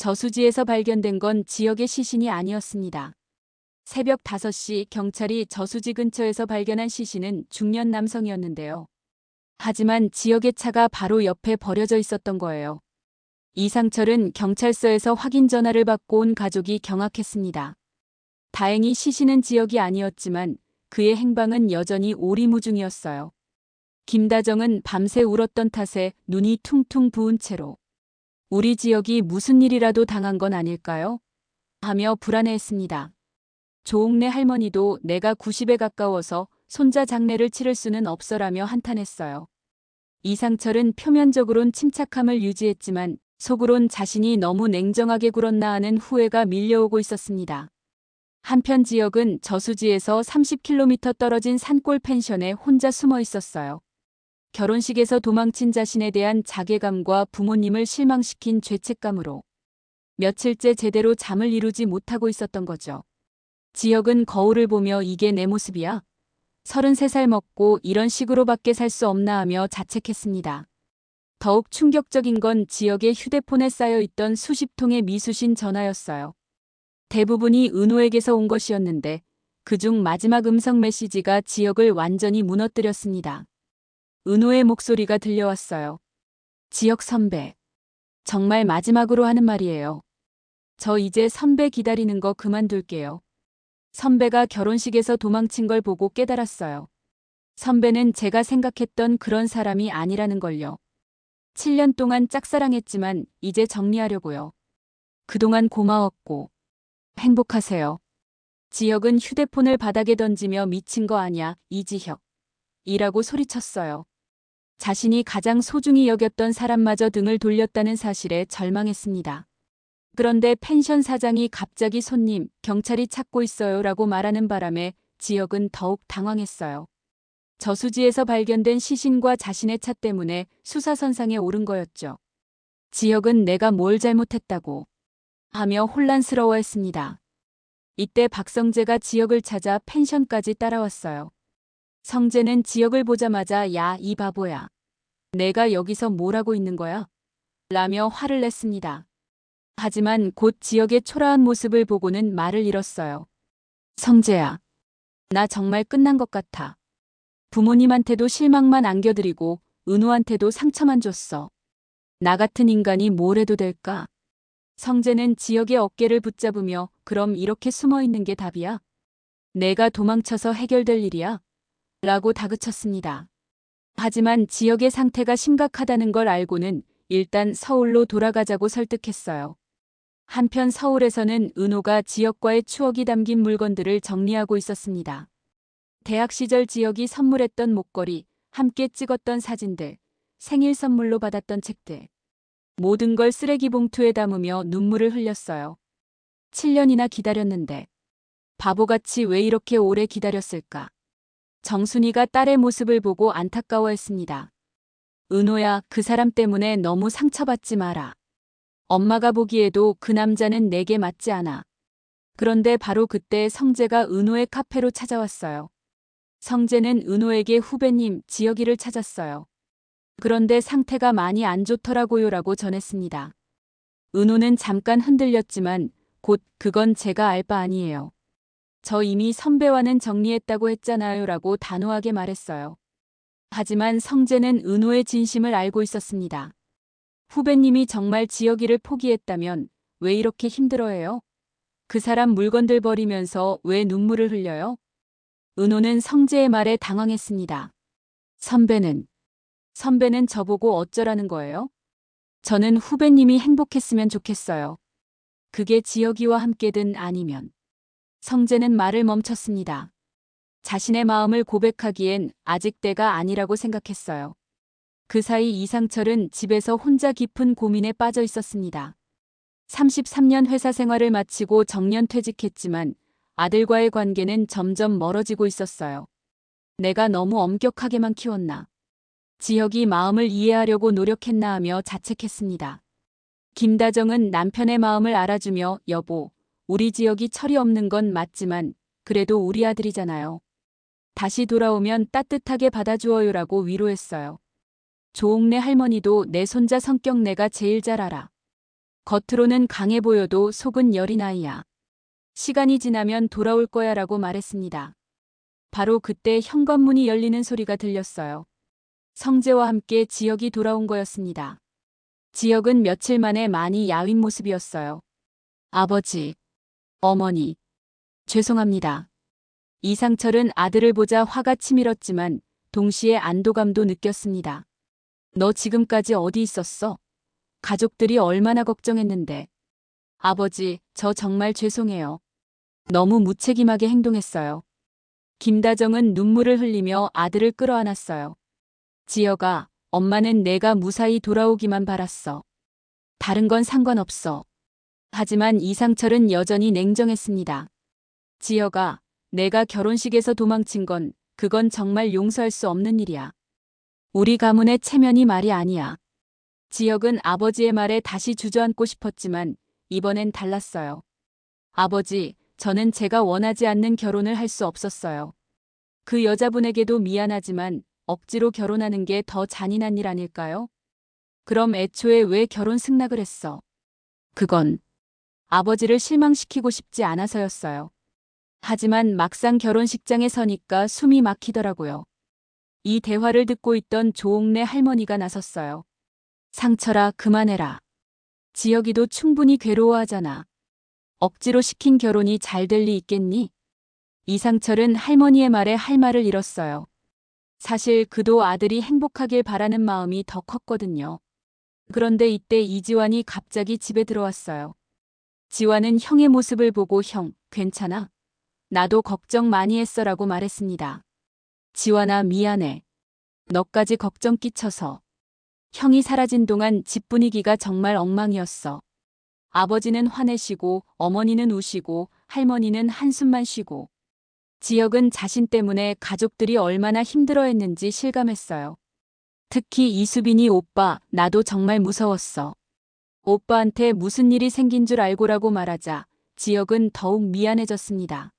저수지에서 발견된 건 지역의 시신이 아니었습니다. 새벽 5시 경찰이 저수지 근처에서 발견한 시신은 중년 남성이었는데요. 하지만 지역의 차가 바로 옆에 버려져 있었던 거예요. 이상철은 경찰서에서 확인 전화를 받고 온 가족이 경악했습니다. 다행히 시신은 지역이 아니었지만 그의 행방은 여전히 오리무중이었어요. 김다정은 밤새 울었던 탓에 눈이 퉁퉁 부은 채로 우리 지역이 무슨 일이라도 당한 건 아닐까요? 하며 불안해했습니다. 조옥래 할머니도 내가 90에 가까워서 손자 장례를 치를 수는 없어라며 한탄했어요. 이상철은 표면적으론 침착함을 유지했지만 속으론 자신이 너무 냉정하게 굴었나 하는 후회가 밀려오고 있었습니다. 한편 지역은 저수지에서 30km 떨어진 산골 펜션에 혼자 숨어 있었어요. 결혼식에서 도망친 자신에 대한 자괴감과 부모님을 실망시킨 죄책감으로 며칠째 제대로 잠을 이루지 못하고 있었던 거죠. 지역은 거울을 보며 이게 내 모습이야? 33살 먹고 이런 식으로밖에 살 수 없나 하며 자책했습니다. 더욱 충격적인 건 지역의 휴대폰에 쌓여있던 수십 통의 미수신 전화였어요. 대부분이 은호에게서 온 것이었는데 그중 마지막 음성 메시지가 지역을 완전히 무너뜨렸습니다. 은호의 목소리가 들려왔어요. 지역 선배. 정말 마지막으로 하는 말이에요. 저 이제 선배 기다리는 거 그만둘게요. 선배가 결혼식에서 도망친 걸 보고 깨달았어요. 선배는 제가 생각했던 그런 사람이 아니라는 걸요. 7년 동안 짝사랑했지만 이제 정리하려고요. 그동안 고마웠고 행복하세요. 지역은 휴대폰을 바닥에 던지며 미친 거 아냐 이지혁. 이라고 소리쳤어요. 자신이 가장 소중히 여겼던 사람마저 등을 돌렸다는 사실에 절망했습니다. 그런데 펜션 사장이 갑자기 손님, 경찰이 찾고 있어요 라고 말하는 바람에 지역은 더욱 당황했어요. 저수지에서 발견된 시신과 자신의 차 때문에 수사선상에 오른 거였죠. 지역은 내가 뭘 잘못했다고 하며 혼란스러워했습니다. 이때 박성재가 지역을 찾아 펜션까지 따라왔어요. 성재는 지역을 보자마자 야, 이 바보야. 내가 여기서 뭘 하고 있는 거야? 라며 화를 냈습니다. 하지만 곧 지역의 초라한 모습을 보고는 말을 잃었어요. 성재야. 나 정말 끝난 것 같아. 부모님한테도 실망만 안겨드리고 은호한테도 상처만 줬어. 나 같은 인간이 뭘 해도 될까? 성재는 지역의 어깨를 붙잡으며 그럼 이렇게 숨어 있는 게 답이야? 내가 도망쳐서 해결될 일이야? 라고 다그쳤습니다. 하지만 지역의 상태가 심각하다는 걸 알고는 일단 서울로 돌아가자고 설득했어요. 한편 서울에서는 은호가 지역과의 추억이 담긴 물건들을 정리하고 있었습니다. 대학 시절 지역이 선물했던 목걸이, 함께 찍었던 사진들, 생일 선물로 받았던 책들. 모든 걸 쓰레기 봉투에 담으며 눈물을 흘렸어요. 7년이나 기다렸는데 바보같이 왜 이렇게 오래 기다렸을까? 정순이가 딸의 모습을 보고 안타까워했습니다. 은호야, 그 사람 때문에 너무 상처받지 마라. 엄마가 보기에도 그 남자는 내게 맞지 않아. 그런데 바로 그때 성재가 은호의 카페로 찾아왔어요. 성재는 은호에게 후배님 지역이를 찾았어요. 그런데 상태가 많이 안 좋더라고요라고 전했습니다. 은호는 잠깐 흔들렸지만 곧 그건 제가 알 바 아니에요. 저 이미 선배와는 정리했다고 했잖아요라고 단호하게 말했어요. 하지만 성재는 은호의 진심을 알고 있었습니다. 후배님이 정말 지역이를 포기했다면 왜 이렇게 힘들어해요? 그 사람 물건들 버리면서 왜 눈물을 흘려요? 은호는 성재의 말에 당황했습니다. 선배는 저보고 어쩌라는 거예요? 저는 후배님이 행복했으면 좋겠어요. 그게 지역이와 함께든 아니면. 성재는 말을 멈췄습니다. 자신의 마음을 고백하기엔 아직 때가 아니라고 생각했어요. 그 사이 이상철은 집에서 혼자 깊은 고민에 빠져 있었습니다. 33년 회사 생활을 마치고 정년 퇴직했지만 아들과의 관계는 점점 멀어지고 있었어요. 내가 너무 엄격하게만 키웠나? 지역이 마음을 이해하려고 노력했나 하며 자책했습니다. 김다정은 남편의 마음을 알아주며 여보, 우리 지역이 철이 없는 건 맞지만 그래도 우리 아들이잖아요. 다시 돌아오면 따뜻하게 받아주어요라고 위로했어요. 조옥래 할머니도 내 손자 성격 내가 제일 잘 알아. 겉으로는 강해 보여도 속은 여린 아이야. 시간이 지나면 돌아올 거야 라고 말했습니다. 바로 그때 현관문이 열리는 소리가 들렸어요. 성재와 함께 지혁이 돌아온 거였습니다. 지혁은 며칠 만에 많이 야윈 모습이었어요. 아버지, 어머니, 죄송합니다. 이상철은 아들을 보자 화가 치밀었지만 동시에 안도감도 느꼈습니다. 너 지금까지 어디 있었어? 가족들이 얼마나 걱정했는데. 아버지, 저 정말 죄송해요. 너무 무책임하게 행동했어요. 김다정은 눈물을 흘리며 아들을 끌어안았어요. 지혁아, 엄마는 내가 무사히 돌아오기만 바랐어. 다른 건 상관없어. 하지만 이상철은 여전히 냉정했습니다. 지혁아, 내가 결혼식에서 도망친 건 그건 정말 용서할 수 없는 일이야. 우리 가문의 체면이 말이 아니야. 지혁은 아버지의 말에 다시 주저앉고 싶었지만 이번엔 달랐어요. 아버지, 저는 제가 원하지 않는 결혼을 할 수 없었어요. 그 여자분에게도 미안하지만 억지로 결혼하는 게 더 잔인한 일 아닐까요? 그럼 애초에 왜 결혼 승낙을 했어? 그건 아버지를 실망시키고 싶지 않아서였어요. 하지만 막상 결혼식장에 서니까 숨이 막히더라고요. 이 대화를 듣고 있던 조옥래 할머니가 나섰어요. 상철아, 그만해라. 지혁이도 충분히 괴로워하잖아. 억지로 시킨 결혼이 잘 될 리 있겠니? 이상철은 할머니의 말에 할 말을 잃었어요. 사실 그도 아들이 행복하길 바라는 마음이 더 컸거든요. 그런데 이때 이지환이 갑자기 집에 들어왔어요. 지환은 형의 모습을 보고 형, 괜찮아? 나도 걱정 많이 했어라고 말했습니다. 지환아, 미안해. 너까지 걱정 끼쳐서. 형이 사라진 동안 집 분위기가 정말 엉망이었어. 아버지는 화내시고 어머니는 우시고 할머니는 한숨만 쉬고. 지혁은 자신 때문에 가족들이 얼마나 힘들어했는지 실감했어요. 특히 이수빈이 오빠, 나도 정말 무서웠어. 오빠한테 무슨 일이 생긴 줄 알고라고 말하자 지혁은 더욱 미안해졌습니다.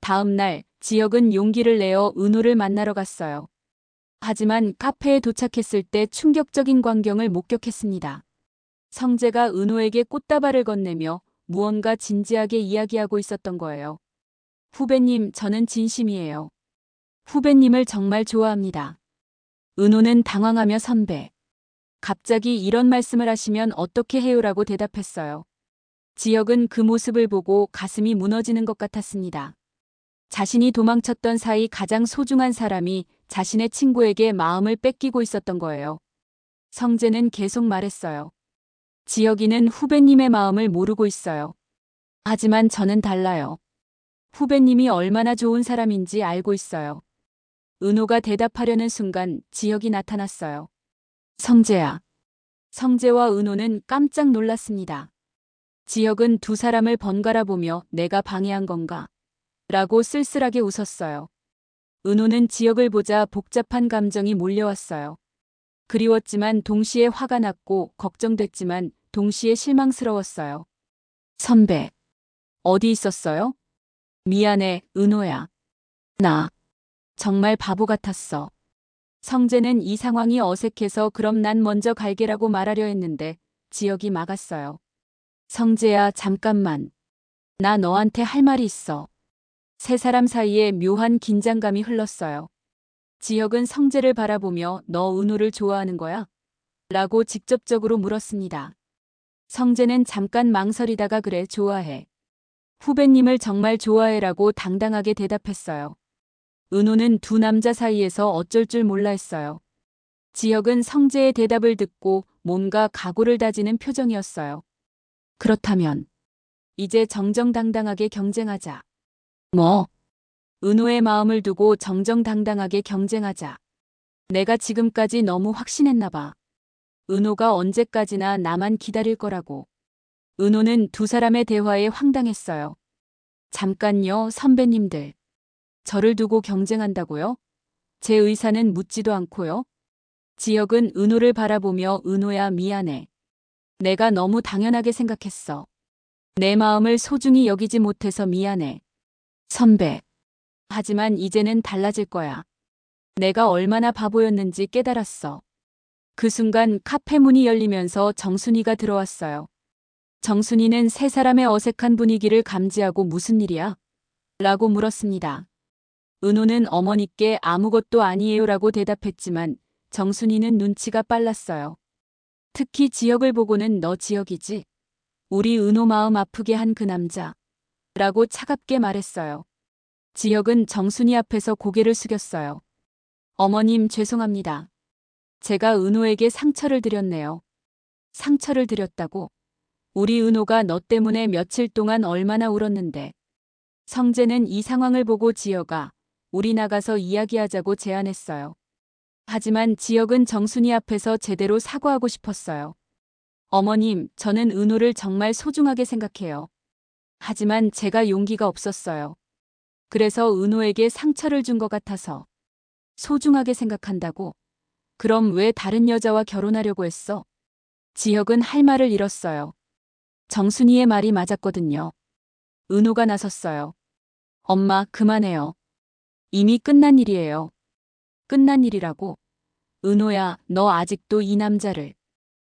다음 날 지혁은 용기를 내어 은호를 만나러 갔어요. 하지만 카페에 도착했을 때 충격적인 광경을 목격했습니다. 성재가 은호에게 꽃다발을 건네며 무언가 진지하게 이야기하고 있었던 거예요. 후배님, 저는 진심이에요. 후배님을 정말 좋아합니다. 은호는 당황하며 선배. 갑자기 이런 말씀을 하시면 어떻게 해요라고 대답했어요. 지혁은 그 모습을 보고 가슴이 무너지는 것 같았습니다. 자신이 도망쳤던 사이 가장 소중한 사람이 자신의 친구에게 마음을 뺏기고 있었던 거예요. 성재는 계속 말했어요. 지혁이는 후배님의 마음을 모르고 있어요. 하지만 저는 달라요. 후배님이 얼마나 좋은 사람인지 알고 있어요. 은호가 대답하려는 순간 지혁이 나타났어요. 성재야. 성재와 은호는 깜짝 놀랐습니다. 지혁은 두 사람을 번갈아 보며 내가 방해한 건가? 라고 쓸쓸하게 웃었어요. 은호는 지혁을 보자 복잡한 감정이 몰려왔어요. 그리웠지만 동시에 화가 났고 걱정됐지만 동시에 실망스러웠어요. 선배, 어디 있었어요? 미안해, 은호야. 나 정말 바보 같았어. 성재는 이 상황이 어색해서 그럼 난 먼저 갈게라고 말하려 했는데 지혁이 막았어요. 성재야, 잠깐만. 나 너한테 할 말이 있어. 세 사람 사이에 묘한 긴장감이 흘렀어요. 지혁은 성재를 바라보며 너 은호를 좋아하는 거야? 라고 직접적으로 물었습니다. 성재는 잠깐 망설이다가 그래, 좋아해. 후배님을 정말 좋아해라고 당당하게 대답했어요. 은호는 두 남자 사이에서 어쩔 줄 몰라 했어요. 지혁은 성재의 대답을 듣고 뭔가 각오를 다지는 표정이었어요. 그렇다면 이제 정정당당하게 경쟁하자. 뭐? 은호의 마음을 두고 정정당당하게 경쟁하자. 내가 지금까지 너무 확신했나 봐. 은호가 언제까지나 나만 기다릴 거라고. 은호는 두 사람의 대화에 황당했어요. 잠깐요, 선배님들. 저를 두고 경쟁한다고요? 제 의사는 묻지도 않고요. 지혁은 은호를 바라보며 은호야, 미안해. 내가 너무 당연하게 생각했어. 내 마음을 소중히 여기지 못해서 미안해. 선배. 하지만 이제는 달라질 거야. 내가 얼마나 바보였는지 깨달았어. 그 순간 카페 문이 열리면서 정순이가 들어왔어요. 정순이는 세 사람의 어색한 분위기를 감지하고 무슨 일이야? 라고 물었습니다. 은호는 어머니께 아무것도 아니에요라고 대답했지만 정순이는 눈치가 빨랐어요. 특히 지혁을 보고는 너 지혁이지? 우리 은호 마음 아프게 한 그 남자. 라고 차갑게 말했어요. 지혁은 정순이 앞에서 고개를 숙였어요. 어머님 죄송합니다. 제가 은호에게 상처를 드렸네요. 상처를 드렸다고? 우리 은호가 너 때문에 며칠 동안 얼마나 울었는데. 성재는 이 상황을 보고 지혁아, 우리 나가서 이야기하자고 제안했어요. 하지만 지혁은 정순이 앞에서 제대로 사과하고 싶었어요. 어머님, 저는 은호를 정말 소중하게 생각해요. 하지만 제가 용기가 없었어요. 그래서 은호에게 상처를 준 것 같아서. 소중하게 생각한다고? 그럼 왜 다른 여자와 결혼하려고 했어? 지혁은 할 말을 잃었어요. 정순이의 말이 맞았거든요. 은호가 나섰어요. 엄마, 그만해요. 이미 끝난 일이에요. 끝난 일이라고? 은호야, 너 아직도 이 남자를.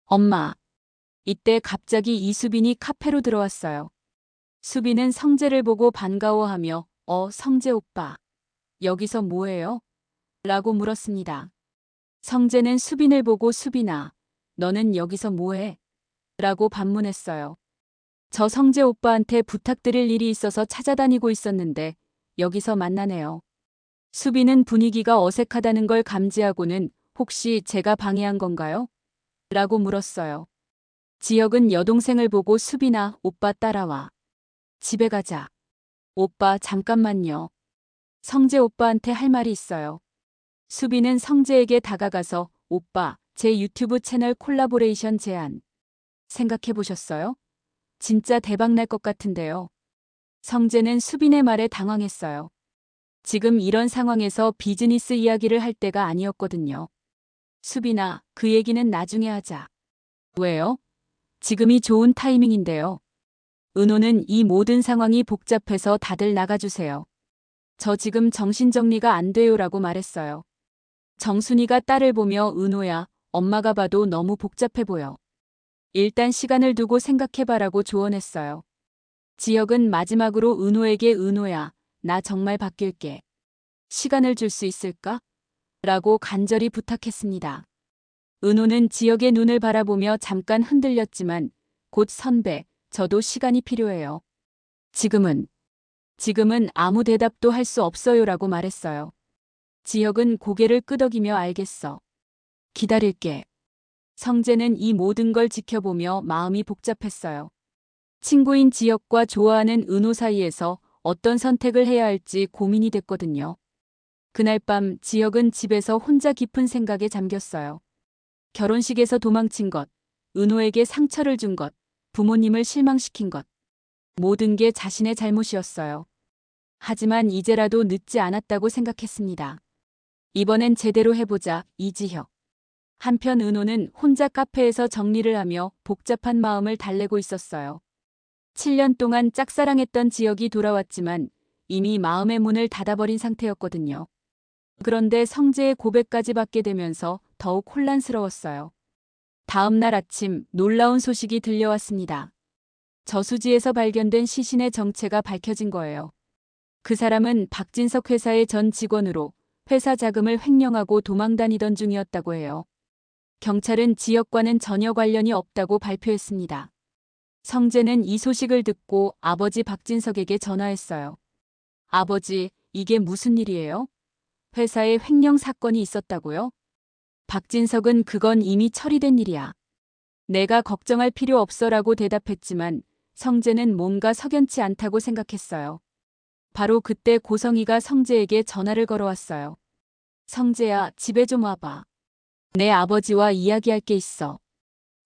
엄마. 이때 갑자기 이수빈이 카페로 들어왔어요. 수빈은 성재를 보고 반가워하며 성재 오빠. 여기서 뭐해요? 라고 물었습니다. 성재는 수빈을 보고 수빈아, 너는 여기서 뭐해? 라고 반문했어요. 저 성재 오빠한테 부탁드릴 일이 있어서 찾아다니고 있었는데 여기서 만나네요. 수빈은 분위기가 어색하다는 걸 감지하고는 혹시 제가 방해한 건가요? 라고 물었어요. 지혁은 여동생을 보고 수빈아, 오빠 따라와. 집에 가자. 오빠 잠깐만요. 성재 오빠한테 할 말이 있어요. 수빈은 성재에게 다가가서 오빠, 제 유튜브 채널 콜라보레이션 제안. 생각해 보셨어요? 진짜 대박 날 것 같은데요. 성재는 수빈의 말에 당황했어요. 지금 이런 상황에서 비즈니스 이야기를 할 때가 아니었거든요. 수빈아, 그 얘기는 나중에 하자. 왜요? 지금이 좋은 타이밍인데요. 은호는 이 모든 상황이 복잡해서 다들 나가주세요. 저 지금 정신정리가 안 돼요라고 말했어요. 정순이가 딸을 보며 은호야, 엄마가 봐도 너무 복잡해 보여. 일단 시간을 두고 생각해봐라고 조언했어요. 지혁은 마지막으로 은호에게 은호야, 나 정말 바뀔게. 시간을 줄 수 있을까? 라고 간절히 부탁했습니다. 은호는 지혁의 눈을 바라보며 잠깐 흔들렸지만 곧 선배, 저도 시간이 필요해요. 지금은 아무 대답도 할 수 없어요라고 말했어요. 지혁은 고개를 끄덕이며 알겠어. 기다릴게. 성재는 이 모든 걸 지켜보며 마음이 복잡했어요. 친구인 지혁과 좋아하는 은호 사이에서 어떤 선택을 해야 할지 고민이 됐거든요. 그날 밤 지혁은 집에서 혼자 깊은 생각에 잠겼어요. 결혼식에서 도망친 것, 은호에게 상처를 준 것, 부모님을 실망시킨 것. 모든 게 자신의 잘못이었어요. 하지만 이제라도 늦지 않았다고 생각했습니다. 이번엔 제대로 해보자, 이지혁. 한편 은호는 혼자 카페에서 정리를 하며 복잡한 마음을 달래고 있었어요. 7년 동안 짝사랑했던 지혁이 돌아왔지만 이미 마음의 문을 닫아버린 상태였거든요. 그런데 성재의 고백까지 받게 되면서 더욱 혼란스러웠어요. 다음 날 아침 놀라운 소식이 들려왔습니다. 저수지에서 발견된 시신의 정체가 밝혀진 거예요. 그 사람은 박진석 회사의 전 직원으로 회사 자금을 횡령하고 도망다니던 중이었다고 해요. 경찰은 지역과는 전혀 관련이 없다고 발표했습니다. 성재는 이 소식을 듣고 아버지 박진석에게 전화했어요. 아버지, 이게 무슨 일이에요? 회사에 횡령 사건이 있었다고요? 박진석은 그건 이미 처리된 일이야. 내가 걱정할 필요 없어라고 대답했지만 성재는 뭔가 석연치 않다고 생각했어요. 바로 그때 고성희가 성재에게 전화를 걸어왔어요. 성재야, 집에 좀 와봐. 내 아버지와 이야기할 게 있어.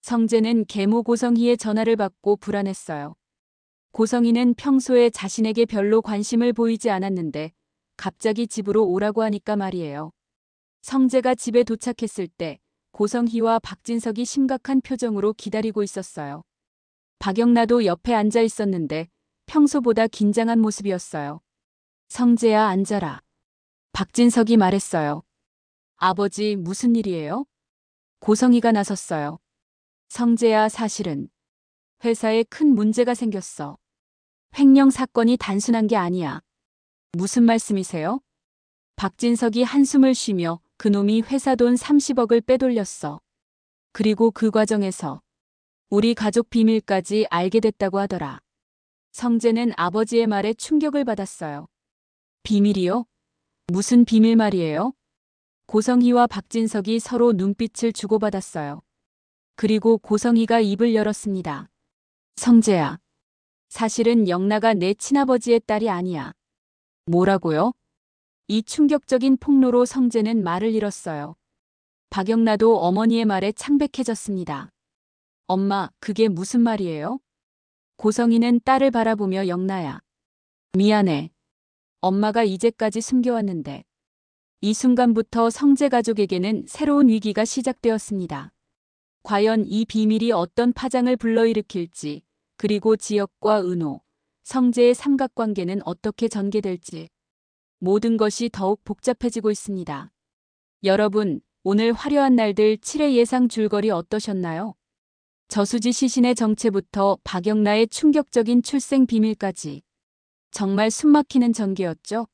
성재는 계모 고성희의 전화를 받고 불안했어요. 고성희는 평소에 자신에게 별로 관심을 보이지 않았는데 갑자기 집으로 오라고 하니까 말이에요. 성재가 집에 도착했을 때 고성희와 박진석이 심각한 표정으로 기다리고 있었어요. 박영나도 옆에 앉아 있었는데 평소보다 긴장한 모습이었어요. 성재야, 앉아라. 박진석이 말했어요. 아버지, 무슨 일이에요? 고성희가 나섰어요. 성재야, 사실은 회사에 큰 문제가 생겼어. 횡령 사건이 단순한 게 아니야. 무슨 말씀이세요? 박진석이 한숨을 쉬며 그놈이 회사 돈 30억을 빼돌렸어. 그리고 그 과정에서 우리 가족 비밀까지 알게 됐다고 하더라. 성재는 아버지의 말에 충격을 받았어요. 비밀이요? 무슨 비밀 말이에요? 고성희와 박진석이 서로 눈빛을 주고받았어요. 그리고 고성희가 입을 열었습니다. 성재야. 사실은 영나가 내 친아버지의 딸이 아니야. 뭐라고요? 이 충격적인 폭로로 성재는 말을 잃었어요. 박영나도 어머니의 말에 창백해졌습니다. 엄마, 그게 무슨 말이에요? 고성희는 딸을 바라보며 영나야. 미안해. 엄마가 이제까지 숨겨왔는데. 이 순간부터 성재 가족에게는 새로운 위기가 시작되었습니다. 과연 이 비밀이 어떤 파장을 불러일으킬지, 그리고 지역과 은호, 성재의 삼각관계는 어떻게 전개될지. 모든 것이 더욱 복잡해지고 있습니다. 여러분, 오늘 화려한 날들 7회 예상 줄거리 어떠셨나요? 저수지 시신의 정체부터 박영나의 충격적인 출생 비밀까지. 정말 숨막히는 전개였죠?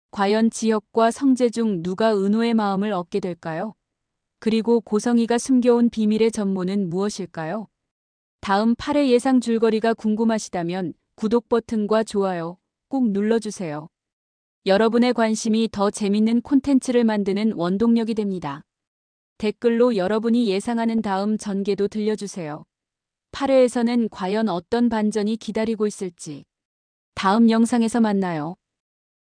과연 지역과 성재 중 누가 은호의 마음을 얻게 될까요? 그리고 고성희가 숨겨온 비밀의 전모는 무엇일까요? 다음 8회 예상 줄거리가 궁금하시다면 구독 버튼과 좋아요 꼭 눌러주세요. 여러분의 관심이 더 재밌는 콘텐츠를 만드는 원동력이 됩니다. 댓글로 여러분이 예상하는 다음 전개도 들려주세요. 8회에서는 과연 어떤 반전이 기다리고 있을지. 다음 영상에서 만나요.